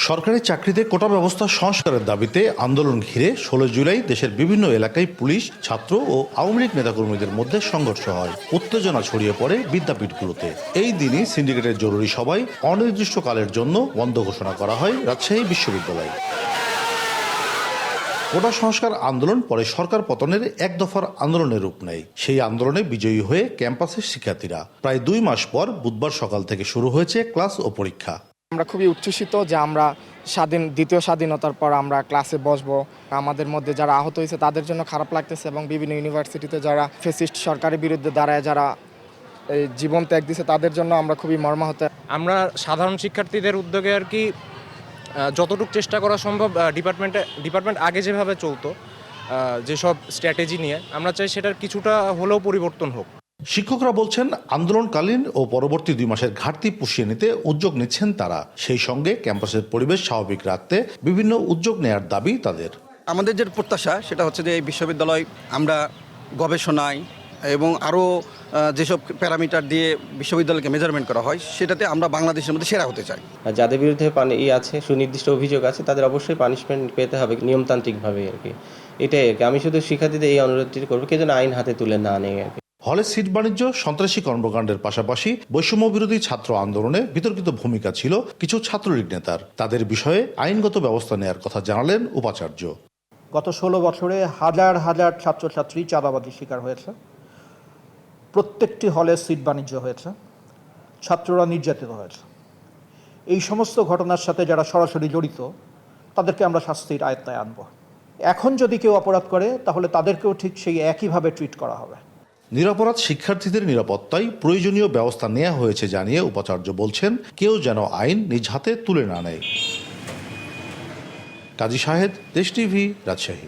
সরকারি চাকরিতে কোটা ব্যবস্থা সংস্কারের দাবিতে আন্দোলন ঘিরে 16 জুলাই দেশের বিভিন্ন এলাকায় পুলিশ, ছাত্র ও আওয়ামী লীগ নেতাকর্মীদের মধ্যে সংঘর্ষ হয়। উত্তেজনা ছড়িয়ে পড়ে বিদ্যাপীঠগুলোতে। এই দিনই সিন্ডিকেটের জরুরি সভায় অনির্দিষ্টকালের জন্য বন্ধ ঘোষণা করা হয় রাজশাহী বিশ্ববিদ্যালয়। কোটা সংস্কার আন্দোলন পরে সরকার পতনের এক দফার আন্দোলনের রূপ নেয়। সেই আন্দোলনে বিজয়ী হয়ে ক্যাম্পাসের শিক্ষার্থীরা। প্রায় 2 মাস পর বুধবার সকাল থেকে শুরু হয়েছে ক্লাস ও পরীক্ষা। আমরা খুবই উচ্ছ্বসিত যে আমরা দ্বিতীয় স্বাধীনতার পর আমরা ক্লাসে বসবো। আমাদের মধ্যে যারা আহত হয়েছে তাদের জন্য খারাপ লাগতেছে এবং বিভিন্ন ইউনিভার্সিটিতে যারা ফ্যাসিস্ট সরকারের বিরুদ্ধে দাঁড়ায় যারা জীবন ত্যাগ দিছে তাদের জন্য আমরা খুবই মর্মাহত। আমরা সাধারণ শিক্ষার্থীদের উদ্যোগে আর কি যতটুকু চেষ্টা করা সম্ভব ডিপার্টমেন্ট আগে যেভাবে চলতো যেসব স্ট্র্যাটেজি নিয়ে আমরা চাই সেটার কিছুটা হলেও পরিবর্তন হোক। শিক্ষকরা বলছেন আন্দোলনকালীন ও পরবর্তী 2 মাসের ঘাটতি পুষিয়ে নিতে উদ্যোগ নিচ্ছেন তারা। সেই সঙ্গে ক্যাম্পাসের পরিবেশ স্বাভাবিক রাখতে বিভিন্ন উদ্যোগ নেয়ার দাবি তাদের। আমাদের যে প্রত্যাশা সেটা হচ্ছে যে এই বিশ্ববিদ্যালয় আমরা গবেষণায় এবং আরও যেসব প্যারামিটার দিয়ে বিশ্ববিদ্যালয়কে মেজারমেন্ট করা হয় সেটাতে আমরা বাংলাদেশের মধ্যে সেরা হতে চাই। যাদের বিরুদ্ধে আছে সুনির্দিষ্ট অভিযোগ আছে তাদের অবশ্যই পানিশমেন্ট পেতে হবে নিয়মতান্ত্রিকভাবে আর কি। এটাই আর কি। আমি শুধু শিক্ষার্থীদের এই অনুরোধটি করবো কেউ যেন আইন হাতে তুলে না নেয় আর কি। হলে সিট বাণিজ্য, সন্ত্রাসী কর্মকাণ্ডের পাশাপাশি বৈষম্য বিরোধী ছাত্র আন্দোলনে বিতর্কিত ভূমিকা ছিল কিছু ছাত্রলীগ নেতার। তাদের বিষয়ে আইনগত ব্যবস্থা নেয়ার কথা জানালেন উপাচার্য। গত 16 বছরে হাজার হাজার ছাত্রছাত্রী চাঁদাবাজির শিকার হয়েছে। প্রত্যেকটি হলে সিট বাণিজ্য হয়েছে, ছাত্ররা নির্যাতিত হয়েছে। এই সমস্ত ঘটনার সাথে যারা সরাসরি জড়িত তাদেরকে আমরা শাস্তির আয়ত্তায় আনব। এখন যদি কেউ অপরাধ করে তাহলে তাদেরকেও ঠিক সেই একইভাবে ট্রিট করা হবে। নিরপরাধ শিক্ষার্থীদের নিরাপত্তায় প্রয়োজনীয় ব্যবস্থা নেওয়া হয়েছে জানিয়ে উপাচার্য বলছেন কেউ যেন আইন নিজ হাতে তুলে না নেয়। কাজী শাহেদ, দেশ টিভি, রাজশাহী।